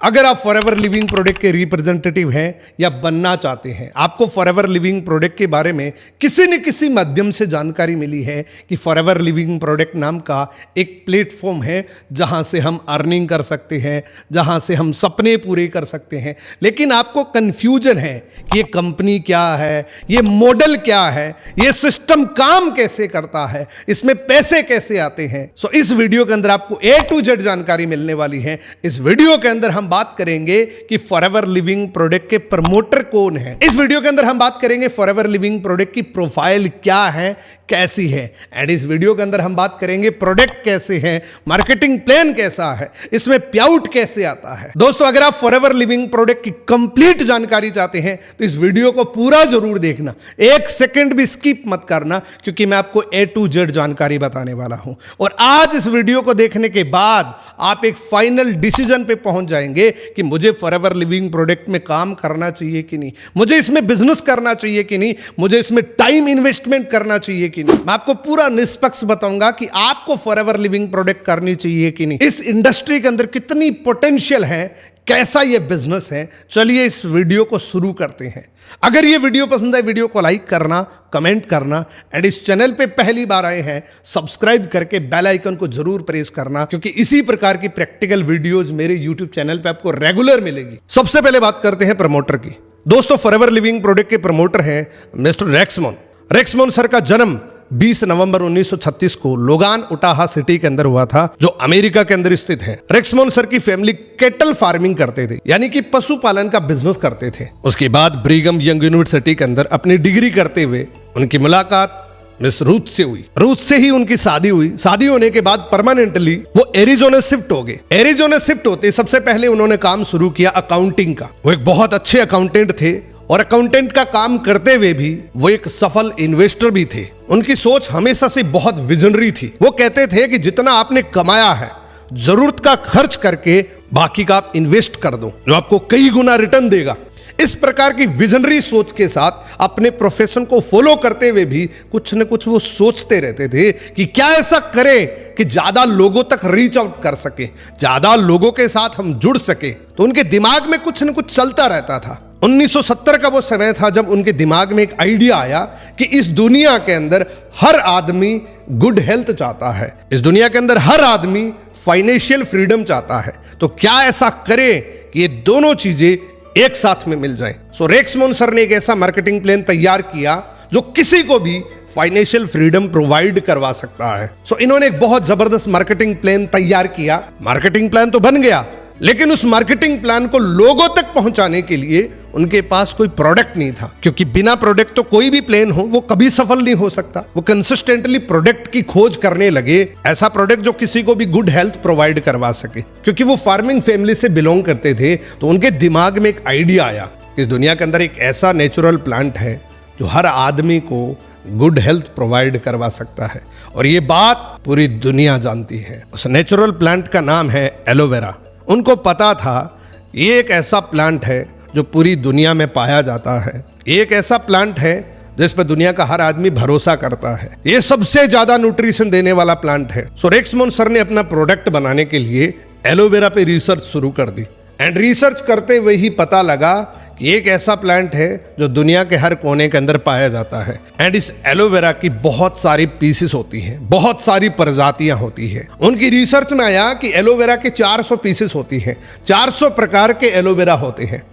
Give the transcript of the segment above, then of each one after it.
अगर आप forever living product के रिप्रेजेंटेटिव हैं या बनना चाहते हैं, आपको फॉरएवर लिविंग प्रोडक्ट के बारे में किसी न किसी माध्यम से जानकारी मिली है कि फॉरएवर लिविंग प्रोडक्ट नाम का एक प्लेटफॉर्म है जहां से हम अर्निंग कर सकते हैं, जहां से हम सपने पूरे कर सकते हैं, लेकिन आपको कंफ्यूजन है कि ये कंपनी क्या है, ये मॉडल क्या है, ये सिस्टम काम कैसे करता है, इसमें पैसे कैसे आते हैं। सो इस वीडियो के अंदर आपको A to Z जानकारी मिलने वाली है। इस वीडियो के अंदर हम बात करेंगे कि फॉरएवर लिविंग प्रोडक्ट के प्रमोटर कौन है। इस वीडियो के अंदर हम बात करेंगे फॉरएवर लिविंग प्रोडक्ट की प्रोफाइल क्या है, कैसी है, एंड इस वीडियो के अंदर हम बात करेंगे प्रोडक्ट कैसे हैं, मार्केटिंग प्लान कैसा है, इसमें पेआउट कैसे आता है। दोस्तों, अगर आप फॉरएवर लिविंग प्रोडक्ट की कंप्लीट जानकारी चाहते हैं तो इस वीडियो को पूरा जरूर देखना, एक सेकंड भी स्किप मत करना, क्योंकि मैं आपको A to Z जानकारी बताने वाला हूं। और आज इस वीडियो को देखने के बाद आप एक फाइनल डिसीजन पे पहुंच जाएंगे कि मुझे फॉरएवर लिविंग प्रोडक्ट में काम करना चाहिए कि नहीं, मुझे इसमें बिजनेस करना चाहिए कि नहीं, मुझे इसमें टाइम इन्वेस्टमेंट करना चाहिए कि नहीं। मैं आपको पूरा निष्पक्ष बताऊंगा कि आपको फॉरएवर लिविंग प्रोडक्ट करनी चाहिए कि नहीं, इस इंडस्ट्री के अंदर कितनी पोटेंशियल है, कैसा ये बिजनेस है। चलिए इस वीडियो को शुरू करते हैं। अगर ये वीडियो पसंद है, वीडियो को लाइक करना, कमेंट करना, एंड इस चैनल पे पहली बार आए हैं सब्सक्राइब करके बेल आइकन को जरूर प्रेस करना, क्योंकि इसी प्रकार की प्रैक्टिकल वीडियोस मेरे यूट्यूब चैनल पे आपको रेगुलर मिलेगी। सबसे पहले बात करते हैं प्रमोटर की। दोस्तों, फॉरएवर लिविंग प्रोडक्ट के प्रमोटर हैं मिस्टर रेक्समोन। रेक्समोन सर का जन्म 20 नवंबर 1936 को लोगान उटाहा सिटी के अंदर हुआ था, जो अमेरिका के अंदर स्थित है। रेक्समोन सर की फैमिली कैटल फार्मिंग करते थे, यानी कि पशुपालन का बिजनेस करते थे। उसके बाद ब्रिघम यंग यूनिवर्सिटी के अंदर अपनी डिग्री करते हुए उनकी मुलाकात मिस रूथ से हुई। रूथ से ही उनकी शादी हुई। शादी होने के बाद परमानेंटली वो एरिजोना शिफ्ट हो गए। एरिजोना शिफ्ट होते सबसे पहले उन्होंने काम शुरू किया अकाउंटिंग का। वो एक बहुत अच्छे अकाउंटेंट थे और अकाउंटेंट का काम करते हुए भी वो एक सफल इन्वेस्टर भी थे। उनकी सोच हमेशा से बहुत विजनरी थी। वो कहते थे कि जितना आपने कमाया है, जरूरत का खर्च करके बाकी का आप इन्वेस्ट कर दो, जो आपको कई गुना रिटर्न देगा। इस प्रकार की विजनरी सोच के साथ अपने प्रोफेशन को फॉलो करते हुए भी कुछ न कुछ वो सोचते रहते थे कि क्या ऐसा करें कि ज्यादा लोगों तक रीच आउट कर सके, ज्यादा लोगों के साथ हम जुड़ सके। तो उनके दिमाग में कुछ न कुछ चलता रहता था। 1970 का वो समय था जब उनके दिमाग में एक आइडिया आया कि इस दुनिया के अंदर हर आदमी गुड हेल्थ चाहता है, इस दुनिया के अंदर हर आदमी फाइनेंशियल फ्रीडम चाहता है। तो क्या ऐसा करें कि ये दोनों चीजें एक साथ में मिल जाएं। सो रेक्समोन सर ने एक ऐसा मार्केटिंग प्लान तैयार किया जो किसी को भी फाइनेंशियल फ्रीडम प्रोवाइड करवा सकता है। सो इन्होंने एक बहुत जबरदस्त मार्केटिंग प्लान तैयार किया। मार्केटिंग प्लान तो बन गया, लेकिन उस मार्केटिंग प्लान को लोगों तक पहुंचाने के लिए उनके पास कोई प्रोडक्ट नहीं था, क्योंकि बिना प्रोडक्ट तो कोई भी प्लान हो वो कभी सफल नहीं हो सकता। वो कंसिस्टेंटली प्रोडक्ट की खोज करने लगे, ऐसा प्रोडक्ट जो किसी को भी गुड हेल्थ प्रोवाइड करवा सके। क्योंकि वो फार्मिंग फैमिली से बिलोंग करते थे, तो उनके दिमाग में एक आइडिया आया, इस दुनिया के अंदर एक ऐसा नेचुरल प्लांट है जो हर आदमी को गुड हेल्थ प्रोवाइड करवा सकता है, और ये बात पूरी दुनिया जानती है। उस नेचुरल प्लांट का नाम है एलोवेरा। उनको पता था ये एक ऐसा प्लांट है जो पूरी दुनिया में पाया जाता है। एक ऐसा प्लांट है जिस पर दुनिया का हर आदमी भरोसा करता है। ये सबसे ज्यादा न्यूट्रिशन देने वाला प्लांट है। सो रेक्समोन सर ने अपना प्रोडक्ट बनाने के लिए एलोवेरा पे रिसर्च शुरू कर दी, एंड रिसर्च करते हुए ही पता लगा कि एक ऐसा प्लांट है जो दुनिया के हर कोने के अंदर पाया जाता है। एंड इस एलोवेरा की बहुत सारी पीसेस होती हैं, बहुत सारी प्रजातियां होती हैं। उनकी रिसर्च में आया कि एलोवेरा के 400 पीसेस होती हैं, 400 प्रकार के एलोवेरा होते हैं।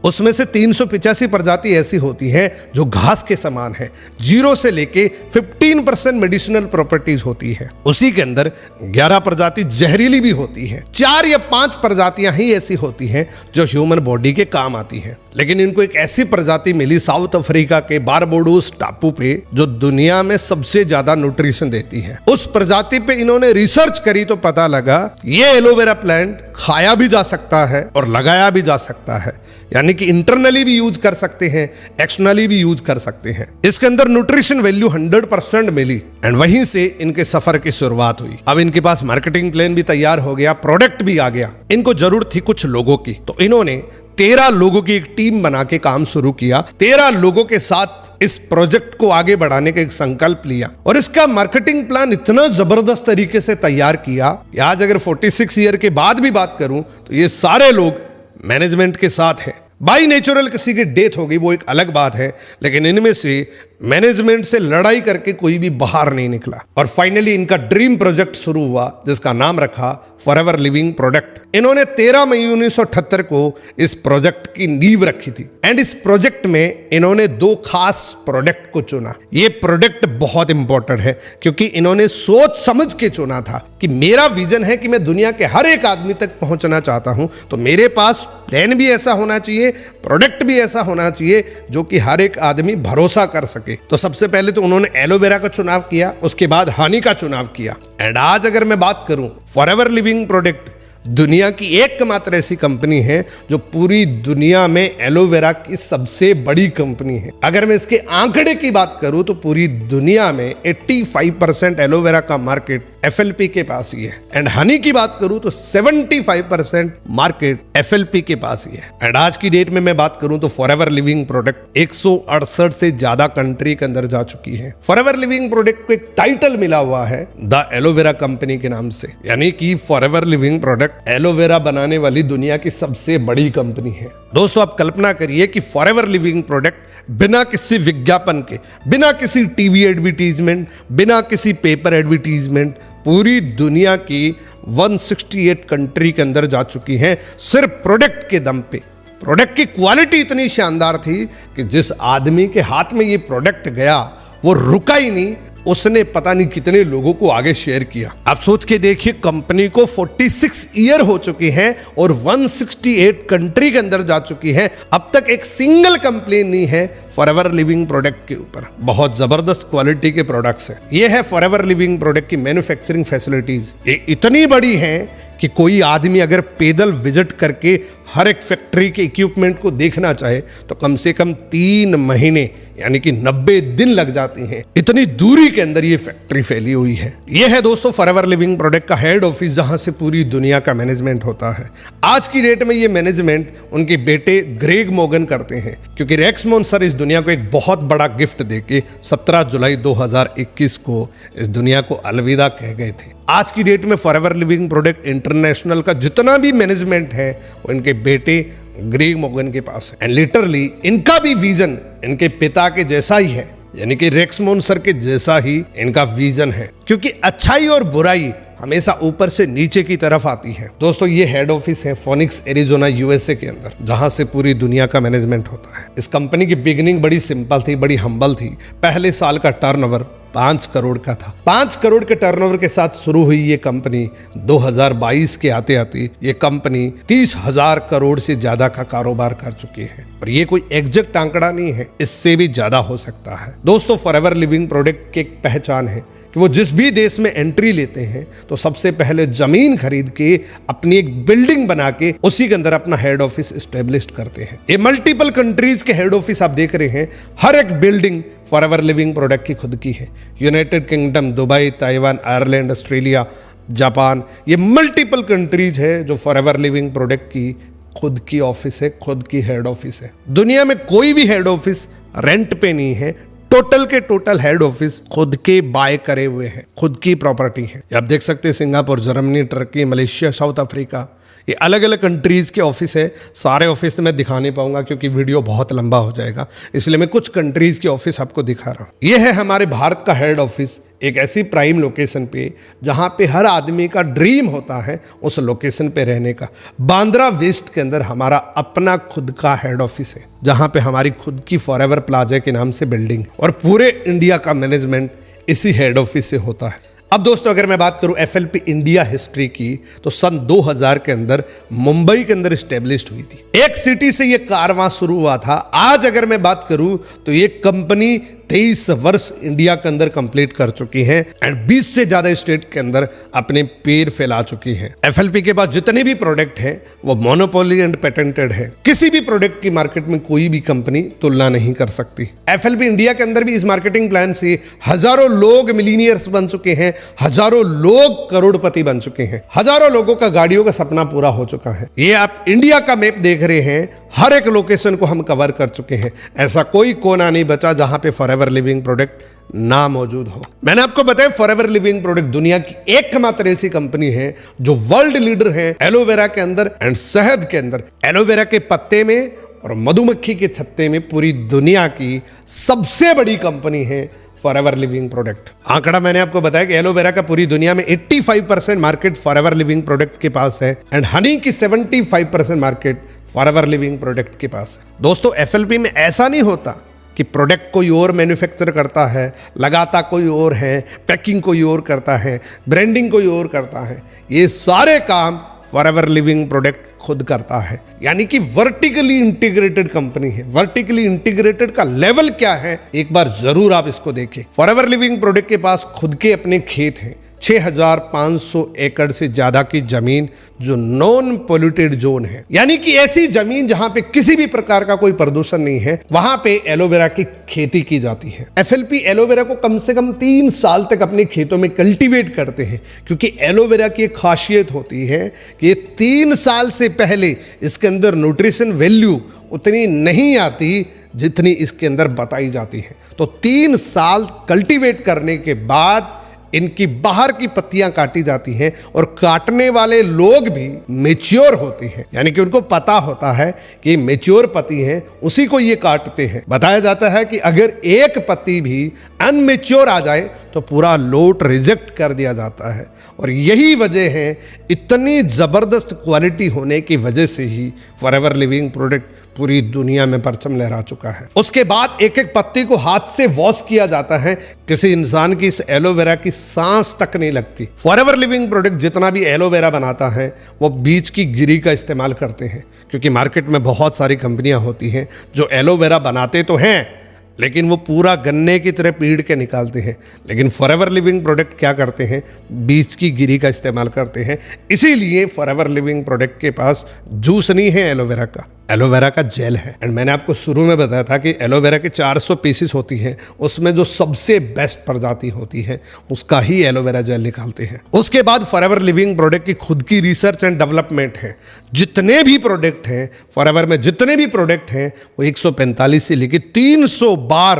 उसमें से 385 प्रजाति ऐसी होती हैं जो घास के समान है। 0 से लेके 15% मेडिसिनल प्रॉपर्टीज होती है। उसी के अंदर 11 प्रजाति जहरीली भी होती है। 4 या 5 प्रजातियां ही ऐसी होती हैं जो ह्यूमन बॉडी के काम आती हैं। लेकिन इनको एक ऐसी प्रजाति मिली साउथ अफ्रीका के बारबोडोस टापू पे, जो दुनिया में सबसे ज्यादा न्यूट्रिशन देती है। उस प्रजाति पे इन्होंने रिसर्च करी तो पता लगा ये एलोवेरा प्लांट खाया भी जा सकता है और लगाया भी जा सकता है, यानी कि इंटरनली भी यूज कर सकते हैं, एक्सटर्नली भी यूज कर सकते हैं। इसके अंदर न्यूट्रिशन वैल्यू 100% मिली, एंड वहीं से इनके सफर की शुरुआत हुई। अब इनके पास मार्केटिंग प्लान भी तैयार हो गया, प्रोडक्ट भी आ गया। इनको जरूरत थी कुछ लोगों की, तो इन्होंने 13 लोगों की एक टीम बना के काम शुरू किया। 13 लोगों के साथ इस प्रोजेक्ट को आगे बढ़ाने का एक संकल्प लिया, और इसका मार्केटिंग प्लान इतना जबरदस्त तरीके से तैयार किया कि आज अगर 46 ईयर के बाद भी बात करूं तो ये सारे लोग मैनेजमेंट के साथ है। बाई नेचुरल किसी की डेथ हो गई वो एक अलग बात है, लेकिन इनमें से मैनेजमेंट से लड़ाई करके कोई भी बाहर नहीं निकला। और फाइनली इनका ड्रीम प्रोजेक्ट शुरू हुआ जिसका नाम रखा फॉरएवर लिविंग प्रोडक्ट। इन्होंने 13 मई 1978 को इस प्रोजेक्ट की नींव रखी थी एंड इस प्रोजेक्ट में इन्होंने 2 खास प्रोडक्ट को चुना। ये प्रोडक्ट बहुत इंपॉर्टेंट है क्योंकि इन्होंने सोच समझ के चुना था कि मेरा विजन है कि मैं दुनिया के हर एक आदमी तक पहुंचना चाहता हूं, तो मेरे पास प्लान भी ऐसा होना चाहिए, प्रोडक्ट भी ऐसा होना चाहिए जो कि हर एक आदमी भरोसा कर सके। तो सबसे पहले तो उन्होंने एलोवेरा का चुनाव किया, उसके बाद हनी का चुनाव किया। एंड आज अगर मैं बात करूं, फॉरएवर लिविंग प्रोडक्ट दुनिया की एकमात्र ऐसी कंपनी है जो पूरी दुनिया में एलोवेरा की सबसे बड़ी कंपनी है। अगर मैं इसके आंकड़े की बात करूं तो पूरी दुनिया में 85% एलोवेरा का मार्केट एफएलपी के पास ही है एंड हनी की बात करूं तो 75% मार्केट एफएलपी के पास ही है। एंड आज की डेट में मैं बात करूं तो फॉरएवर लिविंग प्रोडक्ट 168 से ज्यादा कंट्री के अंदर जा चुकी है। फॉरएवर लिविंग प्रोडक्ट को एक टाइटल मिला हुआ है द एलोवेरा कंपनी के नाम से, यानी कि फॉरएवर लिविंग प्रोडक्ट एलोवेरा बनाने वाली दुनिया की सबसे बड़ी कंपनी है। दोस्तों आप कल्पना करिए कि फॉरएवर लिविंग प्रोडक्ट बिना किसी विज्ञापन के, बिना किसी टीवी एडवर्टीजमेंट, बिना किसी पेपर एडवर्टीजमेंट पूरी दुनिया की 168 कंट्री के अंदर जा चुकी है सिर्फ प्रोडक्ट के दम पे। प्रोडक्ट की क्वालिटी इतनी शानदार थी कि जिस आदमी के हाथ में ये प्रोडक्ट गया वो रुका ही नहीं, उसने पता नहीं कितने लोगों को आगे शेयर किया। आप सोच के देखिए, कंपनी को 46 ईयर हो चुके हैं और 168 कंट्री के अंदर जा चुकी है। अब तक एक सिंगल कंप्लेन नहीं है फॉरएवर लिविंग प्रोडक्ट के ऊपर। बहुत जबरदस्त क्वालिटी के प्रोडक्ट्स हैं। ये है फॉरएवर लिविंग प्रोडक्ट की मैन्युफैक्चरिंग फैसिलिटीज। ये इतनी बड़ी है कि कोई आदमी अगर पैदल विजिट करके हर एक फैक्ट्री के इक्विपमेंट को देखना चाहे तो कम से कम 3 महीने यानी कि 90 दिन लग जाते हैं। इतनी दूरी के अंदर ये फैक्ट्री फैली हुई है। ये है दोस्तों फॉरएवर लिविंग प्रोडक्ट का हेड ऑफिस, जहां से पूरी दुनिया का मैनेजमेंट होता है। आज की डेट में ये मैनेजमेंट उनके बेटे ग्रेग मोगन करते हैं, क्योंकि रेक्स मोनसर इस दुनिया को एक बहुत बड़ा गिफ्ट देके 17 जुलाई 2021 को इस दुनिया को अलविदा कह गए थे। आज की डेट में फॉरएवर लिविंग प्रोडक्ट इंटरनेशनल का जितना भी मैनेजमेंट है वो इनके बेटे ग्रेग मोगन के पास है। एंड लिटरली इनका भी विजन इनके पिता के जैसा ही है, यानी कि रेक्स मोनसर के जैसा ही इनका विजन है, क्योंकि अच्छाई और बुराई हमेशा ऊपर से नीचे की तरफ आती है। दोस्तों ये हेड ऑफिस है फोनिक्स एरिजोना यूएसए के अंदर, जहां से पूरी दुनिया का मैनेजमेंट होता है। इस कंपनी की बिगिनिंग बड़ी सिंपल थी, बड़ी हम्बल थी। पहले साल का टर्नओवर 5 करोड़ का था। 5 करोड़ के टर्नओवर के साथ शुरू हुई ये कंपनी 2022 के आते आते ये कंपनी 30,000 करोड़ से ज्यादा का कारोबार कर चुकी है। और ये कोई एग्जैक्ट आंकड़ा नहीं है, इससे भी ज्यादा हो सकता है। दोस्तों फॉरएवर लिविंग प्रोडक्ट की एक पहचान है कि वो जिस भी देश में एंट्री लेते हैं तो सबसे पहले जमीन खरीद के अपनी एक बिल्डिंग बना के उसी के अंदर अपना हेड ऑफिस एस्टेब्लिश करते हैं। ये मल्टीपल कंट्रीज के हेड ऑफिस आप देख रहे हैं, हर एक बिल्डिंग फॉरएवर लिविंग प्रोडक्ट की खुद की है। United kingdom, Dubai, Taiwan, Ireland, Australia, Japan, ये मल्टीपल कंट्रीज है जो फॉरएवर लिविंग प्रोडक्ट की खुद की ऑफिस है, खुद की हेड ऑफिस है। दुनिया में कोई भी हेड ऑफिस रेंट पे नहीं है। टोटल के टोटल हेड ऑफिस खुद के बाय करे हुए हैं, खुद की प्रॉपर्टी है। आप देख सकते हैं Singapore, Germany, Turkey, Malaysia, south Africa, ये अलग अलग कंट्रीज के ऑफिस है। सारे ऑफिस तो मैं दिखा नहीं पाऊंगा क्योंकि वीडियो बहुत लंबा हो जाएगा, इसलिए मैं कुछ कंट्रीज के ऑफिस आपको दिखा रहा हूं। ये है हमारे भारत का हेड ऑफिस, एक ऐसी प्राइम लोकेशन पे जहां पे हर आदमी का ड्रीम होता है उस लोकेशन पे रहने का। बांद्रा वेस्ट के अंदर हमारा अपना खुद का हेड ऑफिस है, जहां पे हमारी खुद की फॉरएवर प्लाजा के नाम से बिल्डिंग, और पूरे इंडिया का मैनेजमेंट इसी हेड ऑफिस से होता है। अब दोस्तों अगर मैं बात करूं एफएलपी इंडिया हिस्ट्री की, तो सन 2000 के अंदर मुंबई के अंदर स्टैब्लिश्ड हुई थी। एक सिटी से ये कारवां शुरू हुआ था। आज अगर मैं बात करूं तो ये कंपनी 23 वर्ष इंडिया के अंदर कंप्लीट कर चुकी है एंड 20 से ज्यादा स्टेट के अंदर अपने पैर फैला चुकी है। एफएलपी के पास जितने भी प्रोडक्ट हैं वो मोनोपोली एंड पेटेंटेड है। किसी भी प्रोडक्ट की मार्केट में कोई भी कंपनी तुलना नहीं कर सकती। एफएलपी इंडिया के अंदर भी इस मार्केटिंग प्लान से हजारों लोग मिलीनियर्स बन चुके हैं, हजारों लोग करोड़पति बन चुके हैं, हजारों लोगों का गाड़ियों का सपना पूरा हो चुका है। ये आप इंडिया का मैप देख रहे हैं, हर एक लोकेशन को हम कवर कर चुके हैं। ऐसा कोई कोना नहीं बचा जहां पे फॉरएवर लिविंग प्रोडक्ट ना मौजूद हो। मैंने आपको बताया फॉरएवर लिविंग प्रोडक्ट दुनिया की एकमात्र ऐसी कंपनी है जो वर्ल्ड लीडर है एलोवेरा के अंदर एंड शहद के अंदर। एलोवेरा के पत्ते में और मधुमक्खी के छत्ते में पूरी दुनिया की सबसे बड़ी कंपनी है फॉरएवर लिविंग प्रोडक्ट। आंकड़ा मैंने आपको बताया कि एलोवेरा का पूरी दुनिया में 85% मार्केट फॉरएवर लिविंग प्रोडक्ट के पास है एंड हनी की 75% मार्केट फॉरएवर लिविंग प्रोडक्ट के पास है। दोस्तों एफएलपी में ऐसा नहीं होता कि प्रोडक्ट कोई और मैन्युफैक्चर करता है, लगाता कोई और है, पैकिंग कोई और करता है, ब्रांडिंग कोई और करता है। ये सारे काम फॉरएवर लिविंग प्रोडक्ट खुद करता है, यानी कि वर्टिकली इंटीग्रेटेड कंपनी है। वर्टिकली इंटीग्रेटेड का लेवल क्या है एक बार जरूर आप इसको देखें। फॉरएवर लिविंग प्रोडक्ट के पास खुद के अपने खेत हैं, 6500 एकड़ से ज्यादा की जमीन जो नॉन पोल्यूटेड जोन है, यानी कि ऐसी जमीन जहां पे किसी भी प्रकार का कोई प्रदूषण नहीं है, वहां पे एलोवेरा की खेती की जाती है। एफएलपी एलोवेरा को कम से कम 3 साल तक अपने खेतों में कल्टीवेट करते हैं, क्योंकि एलोवेरा की एक खासियत होती है कि 3 साल से पहले इसके अंदर न्यूट्रिशन वैल्यू उतनी नहीं आती जितनी इसके अंदर बताई जाती है। तो 3 साल कल्टीवेट करने के बाद इनकी बाहर की पत्तियां काटी जाती हैं और काटने वाले लोग भी मैच्योर होते हैं, यानी कि उनको पता होता है कि मैच्योर पत्ती हैं, उसी को ये काटते हैं। बताया जाता है कि अगर एक पत्ती भी अनमेच्योर आ जाए तो पूरा लोट रिजेक्ट कर दिया जाता है। और यही वजह है, इतनी जबरदस्त क्वालिटी होने की वजह से ही फॉरएवर लिविंग प्रोडक्ट पूरी दुनिया में परचम लहरा चुका है। उसके बाद एक एक पत्ती को हाथ से वॉश किया जाता है, किसी इंसान की इस एलोवेरा की सांस तक नहीं लगती। फॉरएवर लिविंग प्रोडक्ट जितना भी एलोवेरा बनाता है वो बीज की गिरी का इस्तेमाल करते हैं, क्योंकि मार्केट में बहुत सारी कंपनियां होती हैं जो एलोवेरा बनाते तो हैं लेकिन वो पूरा गन्ने की तरह पीड़ के निकालते हैं। लेकिन फॉरएवर लिविंग प्रोडक्ट क्या करते हैं, बीज की गिरी का इस्तेमाल करते हैं। इसीलिए फॉरएवर लिविंग प्रोडक्ट के पास जूस नहीं है एलोवेरा का, एलोवेरा का जेल है। एंड मैंने आपको शुरू में बताया था कि एलोवेरा के 400 पीसेस होती हैं, उसमें जो सबसे बेस्ट प्रजाति होती है उसका ही एलोवेरा जेल निकालते हैं। उसके बाद फॉरएवर लिविंग प्रोडक्ट की खुद की रिसर्च एंड डेवलपमेंट है। जितने भी प्रोडक्ट हैं फॉरएवर में, जितने भी प्रोडक्ट हैं वो 145 से लेकर 300 बार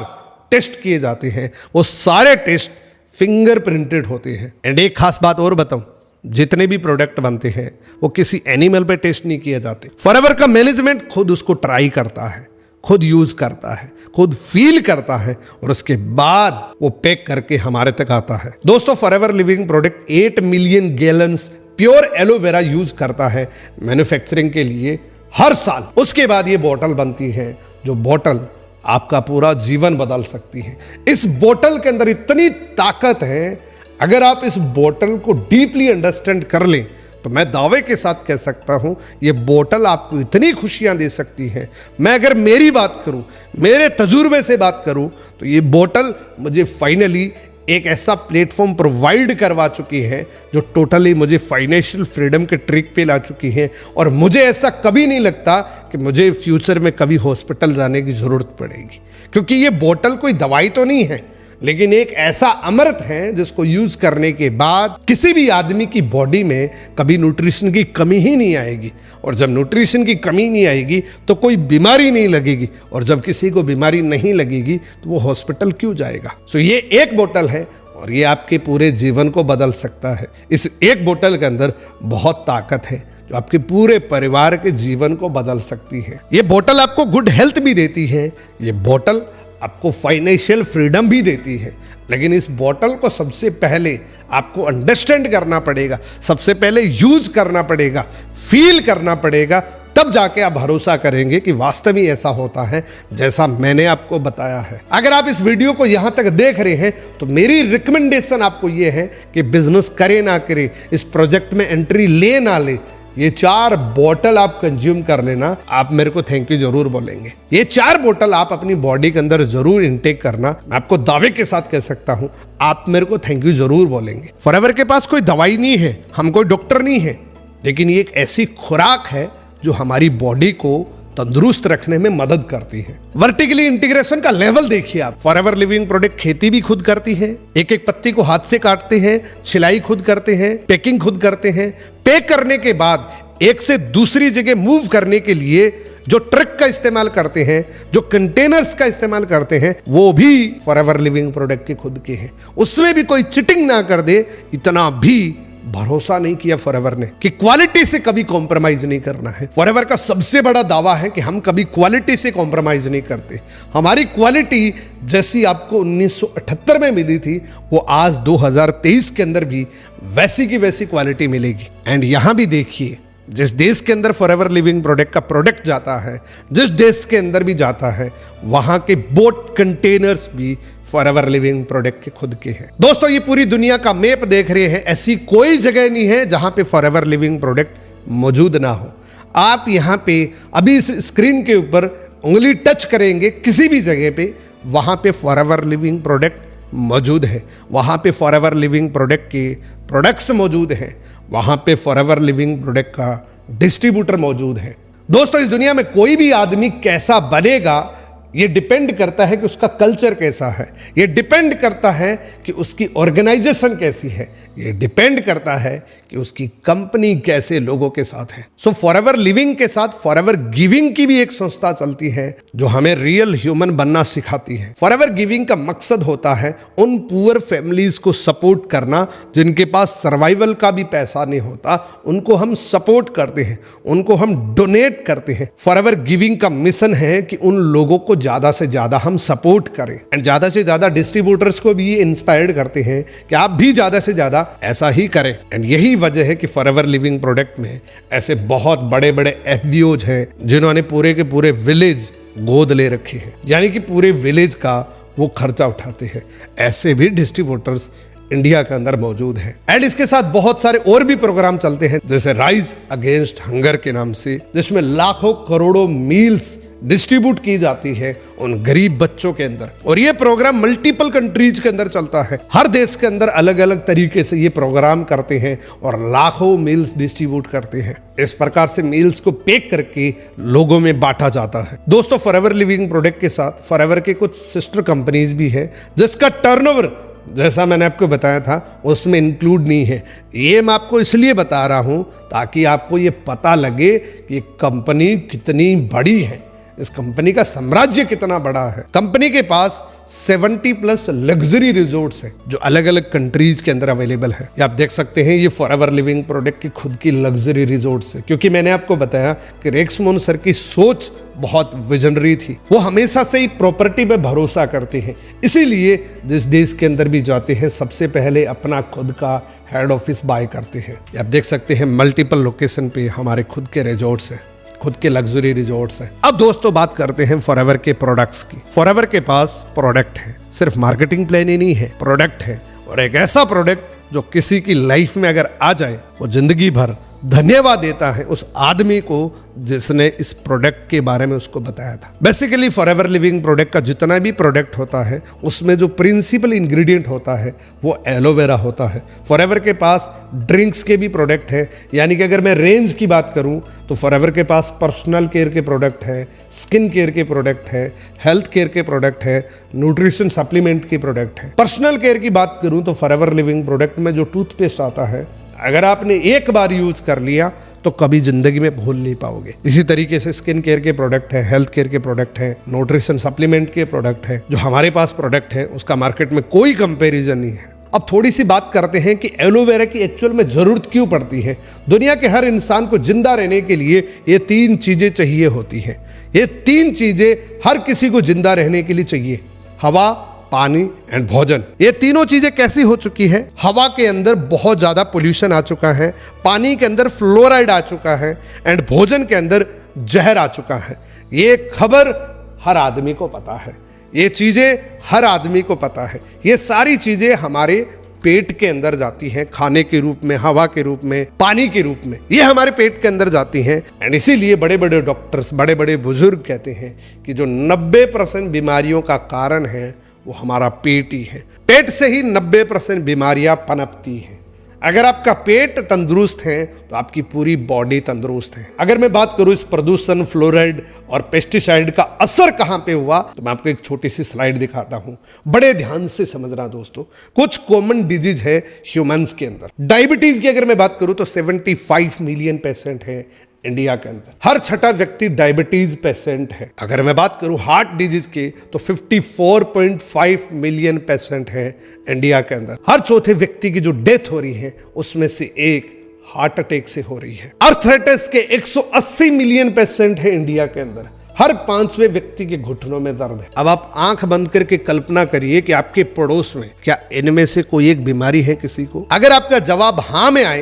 टेस्ट किए जाते हैं। वो सारे टेस्ट फिंगर प्रिंटेड होते हैं। एंड एक खास बात और बताऊं, जितने भी प्रोडक्ट बनते हैं वो किसी एनिमल पे टेस्ट नहीं किए जाते। फॉरएवर का मैनेजमेंट खुद उसको ट्राई करता है, खुद यूज करता है, खुद फील करता है और उसके बाद वो पैक करके हमारे तक आता है। दोस्तों forever living product 8 million gallons pure aloe vera use करता है मैन्युफैक्चरिंग के लिए हर साल। उसके बाद ये बोतल बनती है, जो बोतल आपका पूरा जीवन बदल सकती है। इस बोतल के अंदर इतनी ताकत है, अगर आप इस बोतल को डीपली अंडरस्टैंड कर लें तो मैं दावे के साथ कह सकता हूं ये बोतल आपको इतनी खुशियां दे सकती है। मैं अगर मेरी बात करूं, मेरे तजुर्बे से बात करूं, तो ये बोतल मुझे फाइनली एक ऐसा प्लेटफॉर्म प्रोवाइड करवा चुकी है जो टोटली मुझे फाइनेंशियल फ्रीडम के ट्रिक पे ला चुकी है। और मुझे ऐसा कभी नहीं लगता कि मुझे फ्यूचर में कभी हॉस्पिटल जाने की ज़रूरत पड़ेगी, क्योंकि ये बोतल कोई दवाई तो नहीं है, लेकिन एक ऐसा अमृत है जिसको यूज करने के बाद किसी भी आदमी की बॉडी में कभी न्यूट्रिशन की कमी ही नहीं आएगी। और जब न्यूट्रिशन की कमी नहीं आएगी तो कोई बीमारी नहीं लगेगी, और जब किसी को बीमारी नहीं लगेगी तो वो हॉस्पिटल क्यों जाएगा। सो ये एक बोतल है और ये आपके पूरे जीवन को बदल सकता है। इस एक बोतल के अंदर बहुत ताकत है जो आपके पूरे परिवार के जीवन को बदल सकती है। ये बोतल आपको गुड हेल्थ भी देती है, ये बोतल आपको फाइनेंशियल फ्रीडम भी देती है। लेकिन इस बोतल को सबसे पहले आपको अंडरस्टैंड करना पड़ेगा, सबसे पहले यूज करना पड़ेगा, फील करना पड़ेगा, तब जाके आप भरोसा करेंगे कि वास्तव में ऐसा होता है जैसा मैंने आपको बताया है। अगर आप इस वीडियो को यहां तक देख रहे हैं तो मेरी रिकमेंडेशन आपको यह है कि बिजनेस करे ना करे, इस प्रोजेक्ट में एंट्री ले ना ले, ये 4 बोतल आप कंज्यूम कर लेना, आप मेरे को थैंक यू जरूर बोलेंगे। ये 4 बोतल आप अपनी बॉडी के अंदर जरूर इनटेक करना, मैं आपको दावे के साथ कह सकता हूं आप मेरे को थैंक यू जरूर बोलेंगे। फॉरएवर के पास कोई दवाई नहीं है, हम कोई डॉक्टर नहीं है, लेकिन ये एक ऐसी खुराक है जो हमारी बॉडी को तंदुरुस्त रखने में मदद करती है। वर्टिकली इंटीग्रेशन का लेवल देखिए आप। फॉरएवर लिविंग प्रोडक्ट खेती भी खुद करती है, एक एक पत्ती को हाथ से काटते हैं, छिलाई खुद करते हैं, पैकिंग खुद करते हैं, पैक करने के बाद एक से दूसरी जगह मूव करने के लिए जो ट्रक का इस्तेमाल करते हैं, जो कंटेनर्स का इस्तेमाल करते हैं, वो भी फॉरएवर लिविंग प्रोडक्ट के खुद के हैं। उसमें भी कोई चिटिंग ना कर दे, इतना भी भरोसा नहीं किया फॉरएवर ने कि क्वालिटी से कभी कॉम्प्रोमाइज नहीं करना है। फॉरएवर का सबसे बड़ा दावा है कि हम कभी क्वालिटी से कॉम्प्रोमाइज नहीं करते। हमारी क्वालिटी जैसी आपको 1978 में मिली थी, वो आज 2023 के अंदर भी वैसी की वैसी क्वालिटी मिलेगी। एंड यहां भी देखिए, जिस देश के अंदर फॉरएवर लिविंग प्रोडक्ट का प्रोडक्ट जाता है, जिस देश के अंदर भी जाता है, वहां के बोट कंटेनर्स भी फॉरएवर लिविंग प्रोडक्ट के खुद के हैं। दोस्तों, ये पूरी दुनिया का मैप देख रहे हैं, ऐसी कोई जगह नहीं है जहां पे फॉरएवर लिविंग प्रोडक्ट मौजूद ना हो। आप यहां पे अभी इस स्क्रीन के ऊपर उंगली टच करेंगे किसी भी जगह पे, वहां पे फॉरएवर लिविंग प्रोडक्ट मौजूद है, वहां पे फॉरएवर लिविंग प्रोडक्ट के प्रोडक्ट्स मौजूद हैं, वहां पे फॉरएवर लिविंग प्रोडक्ट का डिस्ट्रीब्यूटर मौजूद है। दोस्तों, इस दुनिया में कोई भी आदमी कैसा बनेगा, ये डिपेंड करता है कि उसका कल्चर कैसा है, ये डिपेंड करता है कि उसकी ऑर्गेनाइजेशन कैसी है, ये डिपेंड करता है कि उसकी कंपनी कैसे लोगों के साथ है। सो फॉरएवर लिविंग के साथ फॉरएवर गिविंग की भी एक संस्था चलती है जो हमें रियल ह्यूमन बनना सिखाती है। फॉरएवर गिविंग का मकसद होता है उन पुअर फैमिलीज को सपोर्ट करना जिनके पास सर्वाइवल का भी पैसा नहीं होता, उनको हम सपोर्ट करते हैं, उनको हम डोनेट करते हैं। फॉरएवर गिविंग का मिशन है कि उन लोगों को ज्यादा से ज्यादा हम सपोर्ट करें एंड ज्यादा से ज्यादा डिस्ट्रीब्यूटर्स को भी इंस्पायर्ड करते हैं कि आप भी ज्यादा से ज्यादा ऐसा ही करें। एंड यही वजह है कि फॉरएवर लिविंग प्रोडक्ट में ऐसे बहुत बड़े बड़े एफबीओज हैं जिन्होंने पूरे के पूरे विलेज गोद ले रखे हैं, यानी कि पूरे विलेज का वो खर्चा उठाते हैं। ऐसे भी डिस्ट्रीब्यूटर्स इंडिया के अंदर मौजूद हैं। एंड इसके साथ बहुत सारे और भी प्रोग्राम चलते हैं, जैसे राइज अगेंस्ट हंगर के नाम से, जिसमें लाखों करोड़ों मील्स डिस्ट्रीब्यूट की जाती है उन गरीब बच्चों के अंदर। और ये प्रोग्राम मल्टीपल कंट्रीज के अंदर चलता है, हर देश के अंदर अलग अलग तरीके से ये प्रोग्राम करते हैं और लाखों मील्स डिस्ट्रीब्यूट करते हैं। इस प्रकार से मील्स को पैक करके लोगों में बांटा जाता है। दोस्तों, फॉरएवर लिविंग प्रोडक्ट के साथ फॉरएवर के कुछ सिस्टर कंपनीज भी है जिसका टर्नओवर, जैसा मैंने आपको बताया था, उसमें इंक्लूड नहीं है। ये मैं आपको इसलिए बता रहा हूं ताकि आपको ये पता लगे कि कंपनी कितनी बड़ी है, इस कंपनी का साम्राज्य कितना बड़ा है। कंपनी के पास 70+ लग्जरी रिजोर्ट्स हैं जो अलग अलग कंट्रीज के अंदर अवेलेबल है। आप देख सकते हैं ये फॉरएवर लिविंग प्रोडक्ट की खुद की लग्जरी रिजोर्ट्स है, क्योंकि मैंने आपको बताया कि रेक्समोन सर की सोच बहुत विजनरी थी। वो हमेशा से ही प्रॉपर्टी पे भरोसा करते हैं, इसीलिए जिस देश के अंदर भी जाते हैं सबसे पहले अपना खुद का हेड ऑफिस बाय करते हैं। आप देख सकते हैं मल्टीपल लोकेशन पे हमारे खुद के रिजोर्ट्स हैं, खुद के लग्जरी रिजॉर्ट्स हैं। अब दोस्तों बात करते हैं फॉरएवर के प्रोडक्ट्स की। फॉरएवर के पास प्रोडक्ट है, सिर्फ मार्केटिंग प्लान ही नहीं है, प्रोडक्ट है, और एक ऐसा प्रोडक्ट जो किसी की लाइफ में अगर आ जाए वो जिंदगी भर धन्यवाद देता है उस आदमी को जिसने इस प्रोडक्ट के बारे में उसको बताया था। बेसिकली फॉरएवर लिविंग प्रोडक्ट का जितना भी प्रोडक्ट होता है उसमें जो प्रिंसिपल इंग्रेडिएंट होता है वो एलोवेरा होता है। फॉरएवर के पास ड्रिंक्स के भी प्रोडक्ट है, यानी कि अगर मैं रेंज की बात करूं तो फॉरएवर के पास पर्सनल केयर के प्रोडक्ट है, स्किन केयर के प्रोडक्ट है, हेल्थ केयर के प्रोडक्ट है, न्यूट्रिशन सप्लीमेंट के प्रोडक्ट है। पर्सनल केयर की बात करूं तो फॉरएवर लिविंग प्रोडक्ट में जो टूथपेस्ट आता है, अगर आपने एक बार यूज कर लिया तो कभी जिंदगी में भूल नहीं पाओगे। इसी तरीके से स्किन केयर के प्रोडक्ट है, हेल्थ केयर के प्रोडक्ट है, न्यूट्रिशन सप्लीमेंट के प्रोडक्ट है। जो हमारे पास प्रोडक्ट है उसका मार्केट में कोई कंपैरिजन नहीं है। अब थोड़ी सी बात करते हैं कि एलोवेरा की एक्चुअल में जरूरत क्यों पड़ती है। दुनिया के हर इंसान को जिंदा रहने के लिए ये 3 चीजें चाहिए होती हैं। ये 3 चीजें हर किसी को जिंदा रहने के लिए चाहिए: हवा, पानी एंड भोजन। ये तीनों चीजें कैसी हो चुकी है? हवा के अंदर बहुत ज्यादा पोल्यूशन आ चुका है, पानी के अंदर फ्लोराइड आ चुका है एंड भोजन के अंदर जहर आ चुका है। ये खबर हर आदमी को पता है, ये चीजें हर आदमी को पता है। ये सारी चीजें हमारे पेट के अंदर जाती हैं, खाने के रूप में, हवा के रूप में, पानी के रूप में, ये हमारे पेट के अंदर जाती हैं। एंड इसीलिए बड़े बड़े डॉक्टर्स, बड़े बड़े बुजुर्ग कहते हैं कि जो 90% बीमारियों का कारण है वो हमारा पेट ही है। पेट से ही 90% बीमारियां पनपती हैं। अगर आपका पेट तंदुरुस्त है तो आपकी पूरी बॉडी तंदुरुस्त है। अगर मैं बात करूं इस प्रदूषण, फ्लोराइड और पेस्टिसाइड का असर कहां पे हुआ, तो मैं आपको एक छोटी सी स्लाइड दिखाता हूं, बड़े ध्यान से समझना दोस्तों। कुछ कॉमन डिजीज है ह्यूमंस के अंदर। डायबिटीज की अगर मैं बात करूं तो 75 मिलियन पेशेंट है इंडिया के अंदर। हर छठा व्यक्ति डायबिटीज पेशेंट है। अगर मैं बात करूं हार्ट डिजीज की तो 54.5 मिलियन पेशेंट है इंडिया के अंदर। हर चौथे व्यक्ति की जो डेथ हो रही है उसमें से एक हार्ट अटैक से हो रही है। अर्थराइटिस के 180 मिलियन पेशेंट है इंडिया के अंदर। हर पांचवें व्यक्ति के घुटनों में दर्द है। अब आप आंख बंद करके कल्पना करिए कि आपके पड़ोस में क्या इनमें से कोई एक बीमारी है किसी को। अगर आपका जवाब हां में आए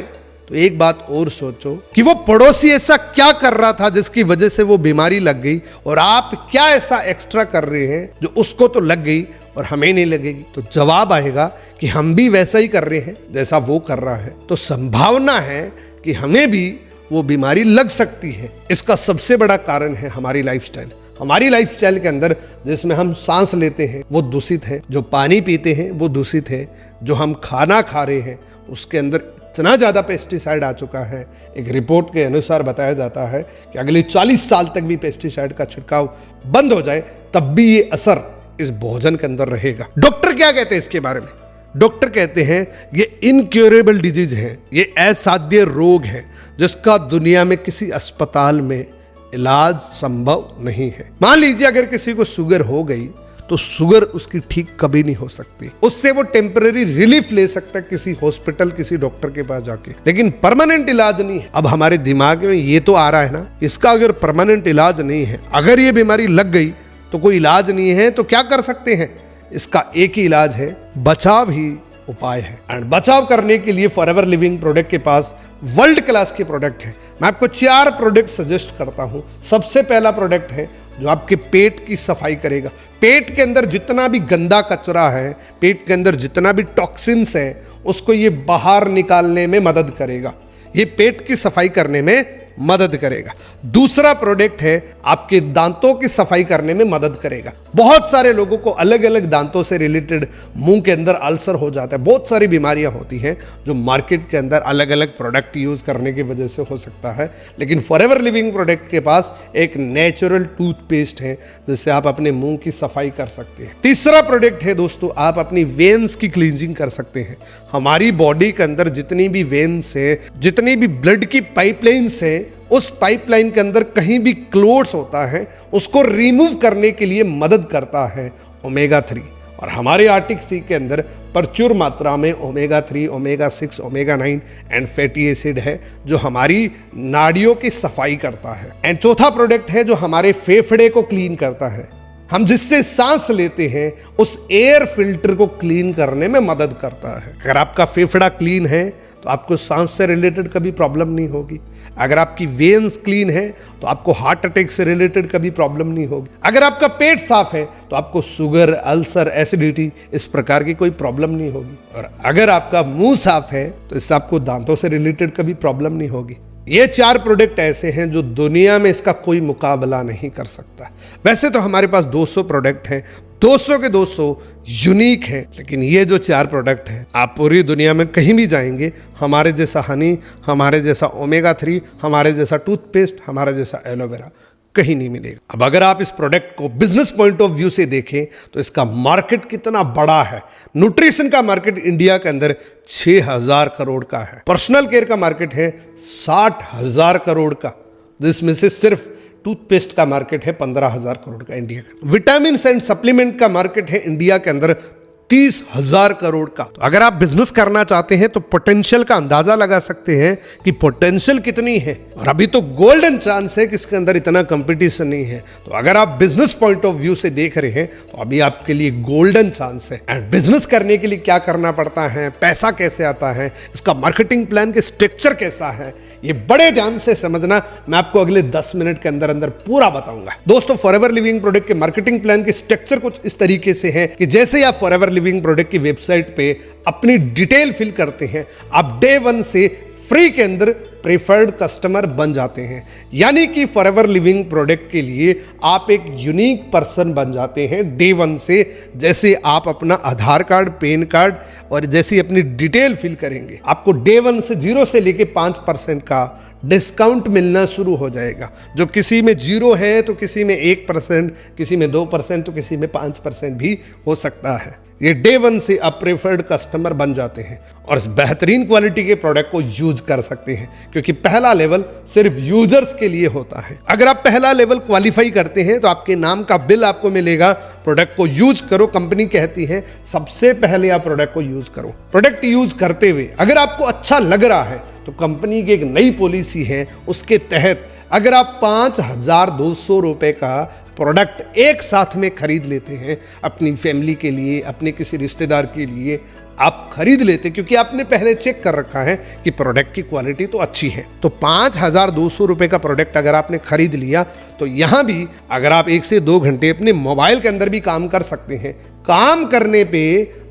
तो एक बात और सोचो कि वो पड़ोसी ऐसा क्या कर रहा था जिसकी वजह से वो बीमारी लग गई, और आप क्या ऐसा एक्स्ट्रा कर रहे हैं जो उसको तो लग गई और हमें नहीं लगेगी। तो जवाब आएगा कि हम भी वैसा ही कर रहे हैं जैसा वो कर रहा है। तो संभावना है कि हमें भी वो बीमारी लग सकती है। इसका सबसे बड़ा कारण है हमारी लाइफस्टाइल। हमारी लाइफस्टाइल के अंदर जिसमें हम सांस लेते हैं वो दूषित है, जो पानी पीते हैं वो दूषित है, जो हम खाना खा रहे हैं उसके अंदर इतना ज़्यादा पेस्टिसाइड आ चुका है। एक रिपोर्ट के अनुसार बताया जाता है कि अगले 40 साल तक भी पेस्टिसाइड का छिड़काव बंद हो जाए तब भी ये असर इस भोजन के अंदर रहेगा। डॉक्टर क्या कहते हैं इसके बारे में? डॉक्टर कहते हैं ये इनक्योरेबल डिजीज है, ये असाध्य रोग है जिसका दुनिया में किसी अस्पताल में इलाज संभव नहीं है। मान लीजिए अगर किसी को शुगर हो गई तो शुगर उसकी ठीक कभी नहीं हो सकती। उससे वो टेम्पररी रिलीफ ले सकता है किसी हॉस्पिटल, किसी डॉक्टर के पास जाके, लेकिन परमानेंट इलाज नहीं है। अब हमारे दिमाग में ये तो आ रहा है ना, इसका अगर परमानेंट इलाज नहीं है, अगर ये बीमारी लग गई तो कोई इलाज नहीं है, तो क्या कर सकते हैं? इसका एक ही इलाज है, बचाव ही उपाय है। एंड बचाव करने के लिए फॉरएवर लिविंग प्रोडक्ट के पास वर्ल्ड क्लास के प्रोडक्ट है। मैं आपको 4 प्रोडक्ट सजेस्ट करता हूं। सबसे पहला प्रोडक्ट है जो आपके पेट की सफाई करेगा। पेट के अंदर जितना भी गंदा कचरा है, पेट के अंदर जितना भी टॉक्सिन्स है, उसको ये बाहर निकालने में मदद करेगा। ये पेट की सफाई करने में मदद करेगा। दूसरा प्रोडक्ट है आपके दांतों की सफाई करने में मदद करेगा। बहुत सारे लोगों को अलग अलग दांतों से रिलेटेड मुंह के अंदर अल्सर हो जाता है, बहुत सारी बीमारियां होती हैं जो मार्केट के अंदर अलग अलग प्रोडक्ट यूज करने की वजह से हो सकता है, लेकिन फॉरएवर लिविंग प्रोडक्ट के पास एक नेचुरल टूथपेस्ट है जिससे आप अपने मुंह की सफाई कर सकते हैं। तीसरा प्रोडक्ट है दोस्तों, आप अपनी वेन्स की क्लींजिंग कर सकते हैं। हमारी बॉडी के अंदर जितनी भी वेन्स है, जितनी भी ब्लड की पाइपलाइंस है, उस पाइपलाइन के अंदर कहीं भी क्लोट्स होता है उसको रिमूव करने के लिए मदद करता है ओमेगा 3। और हमारे आर्टिक सी के अंदर प्रचुर मात्रा में omega 3, omega 6, omega 9 and fatty acid है जो हमारी नाड़ियों की सफाई करता है। एंड चौथा प्रोडक्ट है जो हमारे फेफड़े को क्लीन करता है। हम जिससे सांस लेते हैं उस एयर फिल्टर को क्लीन करने में मदद करता है। अगर आपका फेफड़ा क्लीन है तो आपको सांस से रिलेटेड कभी प्रॉब्लम नहीं होगी। अगर आपकी वेन्स क्लीन है तो आपको हार्ट अटैक से रिलेटेड कभी प्रॉब्लम नहीं होगी। अगर आपका पेट साफ है तो आपको शुगर, अल्सर, एसिडिटी इस प्रकार की कोई प्रॉब्लम नहीं होगी। और अगर आपका मुंह साफ है तो इससे आपको दांतों से रिलेटेड कभी प्रॉब्लम नहीं होगी। ये 4 प्रोडक्ट ऐसे हैं जो दुनिया में इसका कोई मुकाबला नहीं कर सकता। वैसे तो हमारे पास 200 प्रोडक्ट हैं, 200 के 200 यूनिक है, लेकिन ये जो 4 प्रोडक्ट हैं आप पूरी दुनिया में कहीं भी जाएंगे, हमारे जैसा हनी, हमारे जैसा ओमेगा 3, हमारे जैसा टूथपेस्ट, हमारे जैसा एलोवेरा कहीं नहीं मिलेगा। अब अगर आप इस प्रोडक्ट को बिजनेस पॉइंट ऑफ व्यू से देखें तो इसका मार्केट कितना बड़ा है। न्यूट्रिशन का मार्केट इंडिया के अंदर 6000 करोड़ का है। पर्सनल केयर का मार्केट है 60,000 करोड़ का, जिसमें से सिर्फ टूथपेस्ट का मार्केट है 15,000 करोड़ का इंडिया का। विटामिन एंड सप्लीमेंट का मार्केट है इंडिया के अंदर 30,000 करोड़ का। तो अगर आप बिजनेस करना चाहते हैं तो पोटेंशियल का अंदाजा लगा सकते हैं कि पोटेंशियल कितनी है। और अभी तो गोल्डन चांस है कि इसके अंदर इतना कंपटीशन नहीं है। तो अगर आप बिजनेस पॉइंट ऑफ व्यू से देख रहे हैं तो अभी आपके लिए गोल्डन चांस है। एंड बिजनेस करने के लिए क्या करना पड़ता है, पैसा कैसे आता है, इसका मार्केटिंग प्लान के स्ट्रक्चर कैसा है, ये बड़े ध्यान से समझना। मैं आपको अगले 10 मिनट के अंदर अंदर पूरा बताऊंगा। दोस्तों, फॉरएवर लिविंग प्रोडक्ट के मार्केटिंग प्लान के स्ट्रक्चर कुछ इस तरीके से है कि जैसे ही आप फॉरएवर लिविंग प्रोडक्ट की वेबसाइट पे अपनी डिटेल फिल करते हैं, आप डे 1 से फ्री के अंदर प्रेफर्ड कस्टमर बन जाते हैं। यानी कि फॉरएवर लिविंग प्रोडक्ट के लिए आप एक यूनिक पर्सन बन जाते हैं डे 1 से। जैसे आप अपना आधार कार्ड, पैन कार्ड और जैसी अपनी डिटेल फिल करेंगे, आपको डे 1 से 0 से लेके 5% का डिस्काउंट मिलना शुरू हो जाएगा। जो किसी में 0 है तो किसी में 1%, किसी में 2% तो किसी में 5% भी हो सकता है। ये डे 1 से आप प्रेफर्ड कस्टमर बन जाते हैं और इस बेहतरीन क्वालिटी के प्रोडक्ट को यूज कर सकते हैं, क्योंकि पहला लेवल सिर्फ यूजर्स के लिए होता है। अगर आप पहला लेवल क्वालिफाई करते हैं तो आपके नाम का बिल आपको मिलेगा। प्रोडक्ट को यूज करो, कंपनी कहती है सबसे पहले आप प्रोडक्ट को यूज करो। प्रोडक्ट यूज करते हुए अगर आपको अच्छा लग रहा है तो कंपनी की एक नई पॉलिसी है, उसके तहत अगर आप 5,200 रुपए का प्रोडक्ट एक साथ में खरीद लेते हैं, अपनी फैमिली के लिए, अपने किसी रिश्तेदार के लिए आप खरीद लेते, क्योंकि आपने पहले चेक कर रखा है कि प्रोडक्ट की क्वालिटी तो अच्छी है, तो 5,200 रुपए का प्रोडक्ट अगर आपने खरीद लिया तो यहां भी अगर आप 1 से 2 घंटे अपने मोबाइल के अंदर भी काम कर सकते हैं, काम करने पे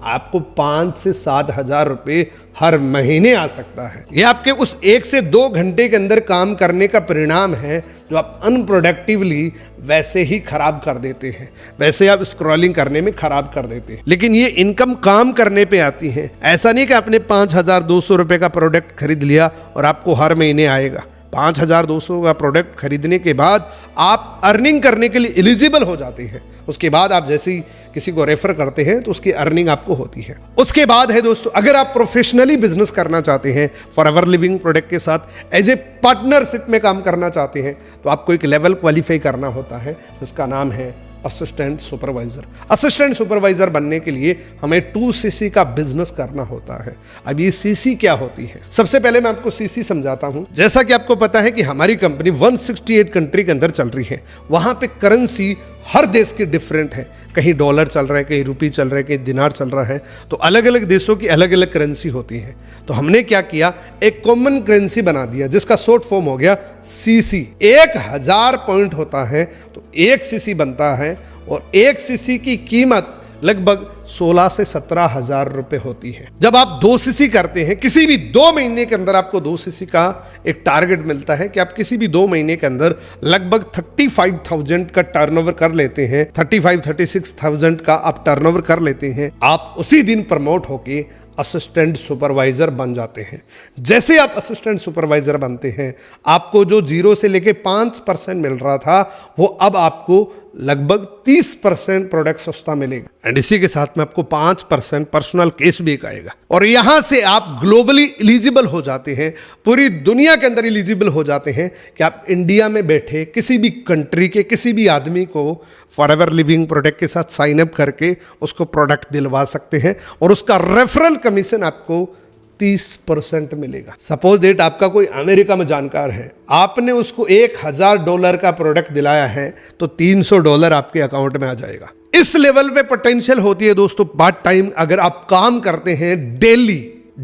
आपको 5 से 7 हजार रुपए हर महीने आ सकता है। यह आपके उस 1 से 2 घंटे के अंदर काम करने का परिणाम है जो आप अनप्रोडक्टिवली वैसे ही खराब कर देते हैं, वैसे आप स्क्रॉलिंग करने में खराब कर देते हैं। लेकिन ये इनकम काम करने पे आती है। ऐसा नहीं कि आपने 5,200 रुपए का प्रोडक्ट खरीद लिया और आपको हर महीने आएगा। 5,200 का प्रोडक्ट खरीदने के बाद आप अर्निंग करने के लिए एलिजिबल हो जाते हैं। उसके बाद आप जैसे ही किसी को रेफर करते हैं तो उसकी अर्निंग आपको होती है। उसके बाद है दोस्तों, अगर आप प्रोफेशनली बिजनेस करना चाहते हैं, फॉरएवर लिविंग प्रोडक्ट के साथ एज ए पार्टनरशिप में काम करना चाहते हैं, तो आपको एक लेवल क्वालिफाई करना होता है जिसका नाम है असिस्टेंट सुपरवाइजर। असिस्टेंट सुपरवाइजर बनने के लिए हमें 2cc का बिजनेस करना होता है। अब ये सीसी क्या होती है? सबसे पहले मैं आपको सीसी समझाता हूं। जैसा कि आपको पता है कि हमारी कंपनी 168 कंट्री के अंदर चल रही है। वहां पे करेंसी हर देश की डिफरेंट है। कहीं डॉलर चल रहा है, कहीं रुपी चल रहा है, कहीं दिनार चल रहा है, तो अलग अलग देशों की अलग अलग करेंसी होती है। तो हमने क्या किया, एक कॉमन करेंसी बना दिया जिसका शॉर्ट फॉर्म हो गया सीसी। 1000 पॉइंट होता है तो 1 सीसी बनता है और 1 सीसी की कीमत लगभग 16 से 17 हजार रुपए होती है। जब आप 2 सीसी करते हैं, किसी भी 2 महीने के अंदर आपको 2 सीसी का एक टारगेट मिलता है कि आप किसी भी 2 महीने के अंदर लगभग 35,000 का टर्नओवर कर लेते हैं, 36,000 का आप टर्नओवर कर लेते हैं, आप उसी दिन प्रमोट होके असिस्टेंट सुपरवाइजर बन जाते हैं। जैसे आप असिस्टेंट सुपरवाइजर बनते हैं, आपको जो 0 से लेके 5% मिल रहा था वो अब आपको लगभग 30% प्रोडक्ट सस्ता मिलेगा। एंड इसी के साथ में आपको 5% पर्सनल कैशबैक आएगा और यहां से आप ग्लोबली एलिजिबल हो जाते हैं, पूरी दुनिया के अंदर एलिजिबल हो जाते हैं कि आप इंडिया में बैठे किसी भी कंट्री के किसी भी आदमी को फॉरएवर लिविंग प्रोडक्ट के साथ साइन अप करके उसको प्रोडक्ट दिलवा सकते हैं और उसका रेफरल कमीशन आपको 30% मिलेगा। सपोज दैट आपका कोई अमेरिका में जानकार है, आपने उसको $1,000 का प्रोडक्ट दिलाया है तो $300 आपके अकाउंट में आ जाएगा। इस लेवल पे पोटेंशियल होती है दोस्तों। पार्ट टाइम अगर आप काम करते हैं, डेली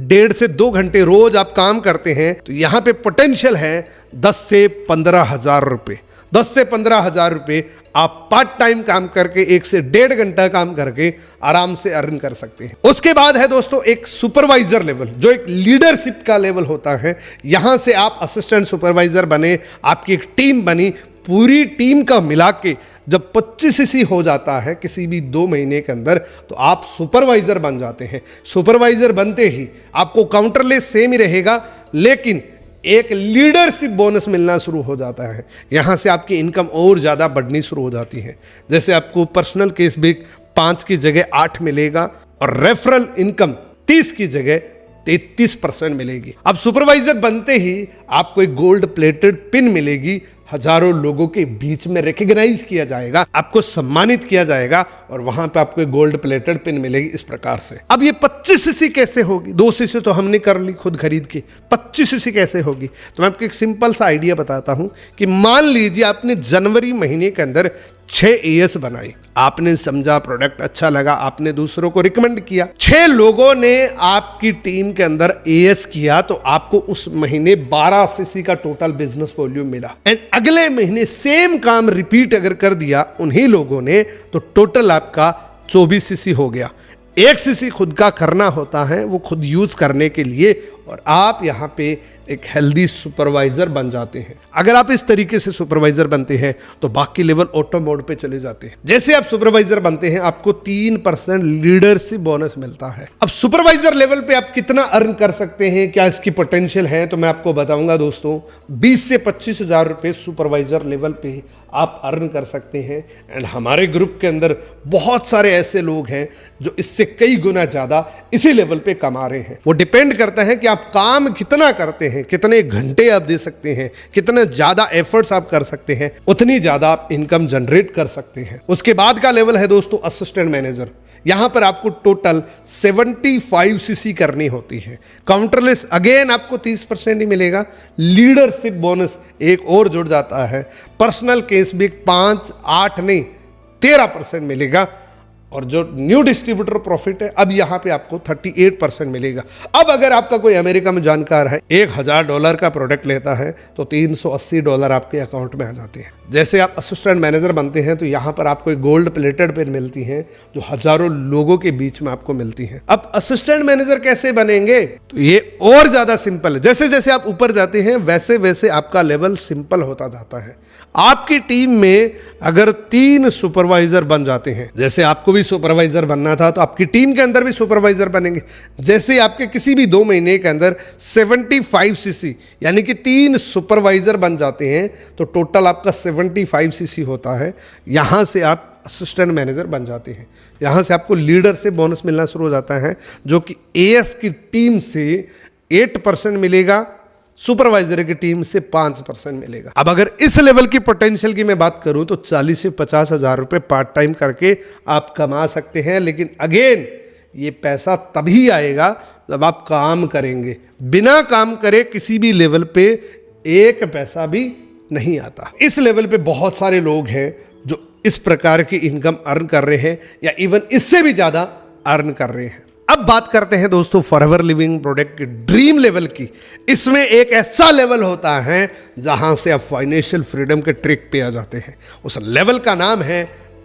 1.5 से 2 घंटे रोज आप काम करते हैं, तो यहां पे पोटेंशियल है 10 से 15 हजार रुपए। 10 से 15 हजार रुपए आप पार्ट टाइम काम करके 1 से 1.5 घंटा काम करके आराम से अर्न कर सकते हैं। उसके बाद है दोस्तों एक सुपरवाइजर लेवल, जो एक लीडरशिप का लेवल होता है। यहां से आप असिस्टेंट सुपरवाइजर बने, आपकी एक टीम बनी, पूरी टीम का मिला के जब 25 सीसी हो जाता है किसी भी 2 महीने के अंदर, तो आप सुपरवाइजर बन जाते हैं। सुपरवाइजर बनते ही आपको काउंटरलेस सेम ही रहेगा, लेकिन एक लीडरशिप बोनस मिलना शुरू हो जाता है। यहां से आपकी इनकम और ज्यादा बढ़नी शुरू हो जाती है। जैसे आपको पर्सनल कैशबैक 5 की जगह 8 मिलेगा और रेफरल इनकम 30 की जगह 33% मिलेगी। अब सुपरवाइजर बनते ही आपको एक गोल्ड प्लेटेड पिन मिलेगी, हजारों लोगों के बीच में रिकॉग्नाइज किया जाएगा, आपको सम्मानित किया जाएगा और वहां पे आपको एक गोल्ड प्लेटेड पिन मिलेगी इस प्रकार से। अब ये 25 सीसी कैसे होगी? 2 सीसी तो हमने कर ली खुद खरीद के, 25 सीसी कैसे होगी? तो मैं आपको एक सिंपल सा आइडिया बताता हूं कि मान लीजिए आपने जनवरी महीने के अंदर 6 एएस बनाई, आपने समझा प्रोडक्ट अच्छा लगा, आपने दूसरों को रिकमेंड किया, 6 लोगों ने आपकी टीम के अंदर एएस किया, तो आपको उस महीने 12 सीसी का टोटल बिजनेस वॉल्यूम मिला। एंड अगले महीने सेम काम रिपीट अगर कर दिया उन्हीं लोगों ने, तो टोटल आपका 24 सीसी हो गया। 1 सीसी खुद का करना होता है, वो खुद यूज करने के लिए, और आप यहाँ पे एक हेल्दी सुपरवाइजर बन जाते हैं। अगर आप इस तरीके से सुपरवाइजर बनते हैं तो बाकी लेवल ऑटो मोड पे चले जाते हैं। जैसे आप सुपरवाइजर बनते हैं आपको 3% लीडरशिप बोनस मिलता है। अब सुपरवाइजर लेवल पे आप कितना अर्न कर सकते हैं, क्या इसकी पोटेंशियल है, तो मैं आपको बताऊंगा दोस्तों। 20 से 25 हजार रुपए सुपरवाइजर लेवल पे आप अर्न कर सकते हैं। एंड हमारे ग्रुप के अंदर बहुत सारे ऐसे लोग हैं जो इससे कई गुना ज़्यादा इसी लेवल पे कमा रहे हैं। वो डिपेंड करता है कि आप काम कितना करते हैं, कितने घंटे आप दे सकते हैं, कितने ज़्यादा एफर्ट्स आप कर सकते हैं, उतनी ज़्यादा आप इनकम जनरेट कर सकते हैं। उसके बाद का लेवल है दोस्तों असिस्टेंट मैनेजर। यहां पर आपको टोटल 75 सीसी करनी होती है। काउंटरलेस अगेन आपको 30% ही मिलेगा। लीडरशिप बोनस एक और जुड़ जाता है। पर्सनल केस भी 5, 8 नहीं 13% मिलेगा। और जो न्यू डिस्ट्रीब्यूटर प्रॉफिट है अब यहां पे आपको 38% मिलेगा। अब अगर आपका कोई अमेरिका में जानकार है $1000 का प्रोडक्ट लेता है तो $380 आपके अकाउंट में आ जाते हैं। जैसे आप असिस्टेंट मैनेजर बनते हैं तो यहां पर आपको एक गोल्ड प्लेटेड पेन मिलती है जो हजारों लोगों के बीच में आपको मिलती है। अब असिस्टेंट मैनेजर कैसे बनेंगे तो ये और ज्यादा सिंपल है। जैसे जैसे आप ऊपर जाते हैं वैसे वैसे आपका लेवल सिंपल होता जाता है। आपकी टीम में अगर 3 सुपरवाइजर बन जाते हैं, जैसे आपको भी सुपरवाइजर बनना था तो आपकी टीम के अंदर भी सुपरवाइजर बनेंगे। जैसे आपके किसी भी 2 महीने के अंदर 75 सीसी यानी कि 3 सुपरवाइजर बन जाते हैं तो टोटल आपका 75 सीसी होता है। यहां से आप असिस्टेंट मैनेजर बन जाते हैं। यहां से आपको लीडर से बोनस मिलना शुरू हो जाता है जो कि एएस की टीम से 8% मिलेगा, सुपरवाइजर की टीम से 5% मिलेगा। अब अगर इस लेवल की पोटेंशियल की मैं बात करूं तो 40 से 50 हजार रुपए पार्ट टाइम करके आप कमा सकते हैं। लेकिन अगेन ये पैसा तभी आएगा जब आप काम करेंगे। बिना काम करे किसी भी लेवल पे एक पैसा भी नहीं आता। इस लेवल पे बहुत सारे लोग हैं जो इस प्रकार की इनकम अर्न कर रहे हैं या इवन इससे भी ज्यादा अर्न कर रहे हैं। अब बात करते हैं दोस्तों फॉरएवर लिविंग प्रोडक्ट के ड्रीम लेवल की। इसमें एक ऐसा लेवल होता है जहां से आप फाइनेंशियल फ्रीडम के ट्रिक पे आ जाते हैं। उस लेवल का नाम है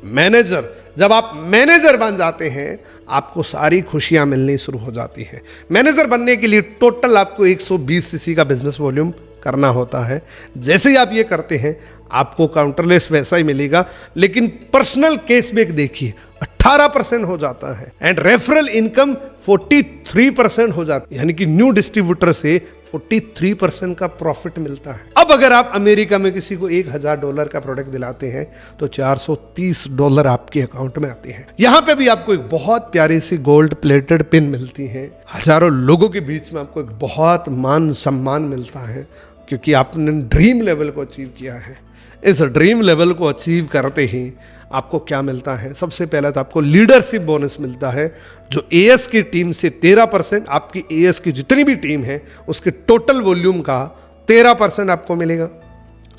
मैनेजर। जब आप मैनेजर बन जाते हैं आपको सारी खुशियां मिलनी शुरू हो जाती हैं। मैनेजर बनने के लिए टोटल आपको 120 सीसी का बिजनेस वॉल्यूम करना होता है। जैसे ही आप ये करते हैं आपको काउंटरलेस वैसा ही मिलेगा, लेकिन पर्सनल केस में देखिए 18% हो जाता है एंड रेफरल इनकम 43% हो जाती है। यानी कि न्यू डिस्ट्रीब्यूटर से 43% का प्रॉफिट मिलता है। अब अगर आप अमेरिका में किसी को $1000 का प्रोडक्ट दिलाते हैं तो $430 आपके अकाउंट में आते हैं। यहां पे भी आपको एक बहुत प्यारी सी गोल्ड प्लेटेड पिन मिलती है। हजारों लोगों के बीच में आपको एक बहुत मान सम्मान मिलता है क्योंकि आपने ड्रीम लेवल को अचीव किया है। इस ड्रीम लेवल को अचीव करते ही आपको क्या मिलता है? सबसे पहले तो आपको लीडरशिप बोनस मिलता है जो एएस की टीम से 13%, आपकी एएस की जितनी भी टीम है उसके टोटल वॉल्यूम का 13% आपको मिलेगा।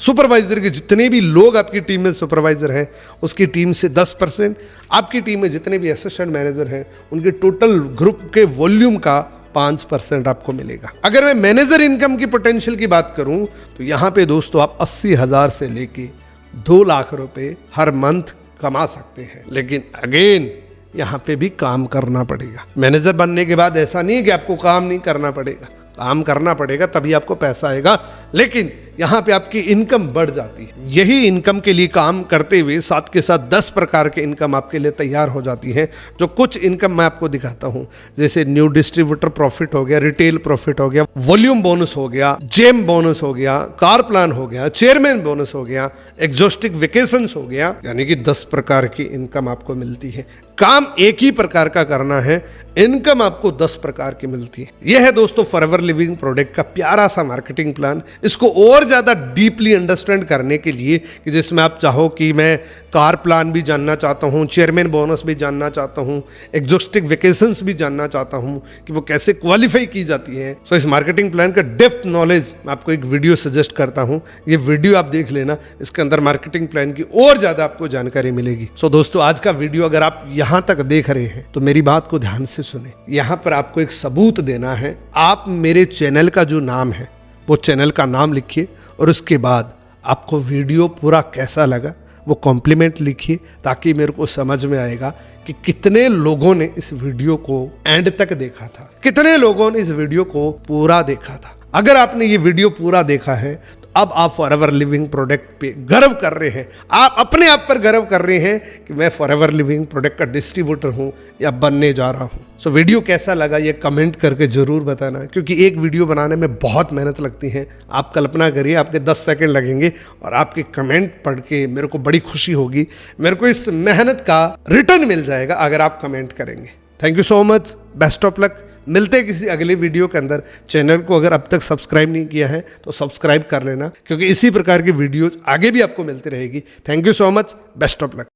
सुपरवाइजर के जितने भी लोग आपकी टीम में सुपरवाइजर हैं उसकी टीम से 10%, आपकी टीम में जितने भी असिस्टेंट मैनेजर हैं उनके टोटल ग्रुप के वॉल्यूम का 5% आपको मिलेगा। अगर मैं मैनेजर इनकम की पोटेंशियल की बात करूं तो यहां पे दोस्तों आप 80,000 से लेके 2 लाख रुपए हर मंथ कमा सकते हैं। लेकिन अगेन यहां पे भी काम करना पड़ेगा। मैनेजर बनने के बाद ऐसा नहीं है कि आपको काम नहीं करना पड़ेगा, काम करना पड़ेगा तभी आपको पैसा आएगा। लेकिन यहाँ पे आपकी इनकम बढ़ जाती है। यही इनकम के लिए काम करते हुए साथ के साथ 10 प्रकार के इनकम आपके लिए तैयार हो जाती है। जो कुछ इनकम मैं आपको दिखाता हूँ, जैसे न्यू डिस्ट्रीब्यूटर प्रॉफिट हो गया, रिटेल प्रॉफिट हो गया, वॉल्यूम बोनस हो गया, जेम बोनस हो गया, कार प्लान हो गया, चेयरमैन बोनस हो गया, एग्जॉस्टिक वेकेशंस हो गया। यानी कि 10 प्रकार की इनकम आपको मिलती है। काम एक ही प्रकार का करना है, इनकम आपको 10 प्रकार की मिलती है। यह है दोस्तों फॉरएवर लिविंग प्रोडक्ट का प्यारा सा मार्केटिंग प्लान। इसको और ज्यादा डीपली अंडरस्टैंड करने के लिए कि जिसमें आप चाहो कि मैं कार प्लान भी जानना चाहता हूँ, चेयरमैन बोनस भी जानना चाहता हूँ, एग्जॉस्टिक वेकेशंस भी जानना चाहता हूँ कि वो कैसे क्वालिफाई की जाती है। सो इस मार्केटिंग प्लान का डेप्थ नॉलेज मैं आपको एक वीडियो सजेस्ट करता हूँ। ये वीडियो आप देख लेना, इसके अंदर मार्केटिंग प्लान की और ज्यादा आपको जानकारी मिलेगी। सो दोस्तों आज का वीडियो अगर आप यहाँ तक देख रहे हैं तो मेरी बात को ध्यान से सुने। यहाँ पर आपको एक सबूत देना है। आप मेरे चैनल का जो नाम है वो चैनल का नाम लिखिए और उसके बाद आपको वीडियो पूरा कैसा लगा वो कॉम्प्लीमेंट लिखिए, ताकि मेरे को समझ में आएगा कि कितने लोगों ने इस वीडियो को एंड तक देखा था, कितने लोगों ने इस वीडियो को पूरा देखा था। अगर आपने ये वीडियो पूरा देखा है तो अब आप फॉरएवर लिविंग प्रोडक्ट पे गर्व कर रहे हैं, आप अपने आप पर गर्व कर रहे हैं कि मैं फॉरएवर लिविंग प्रोडक्ट का डिस्ट्रीब्यूटर हूं या बनने जा रहा हूं। सो वीडियो कैसा लगा ये कमेंट करके ज़रूर बताना, क्योंकि एक वीडियो बनाने में बहुत मेहनत लगती है। आप कल्पना करिए आपके 10 सेकंड लगेंगे और आपके कमेंट पढ़ के मेरे को बड़ी खुशी होगी, मेरे को इस मेहनत का रिटर्न मिल जाएगा अगर आप कमेंट करेंगे। Thank you so much, best of luck. मिलते हैं किसी अगले वीडियो के अंदर। चैनल को अगर अब तक सब्सक्राइब नहीं किया है तो सब्सक्राइब कर लेना, क्योंकि इसी प्रकार की वीडियोज आगे भी आपको मिलती रहेगी। Thank you so much, best of luck.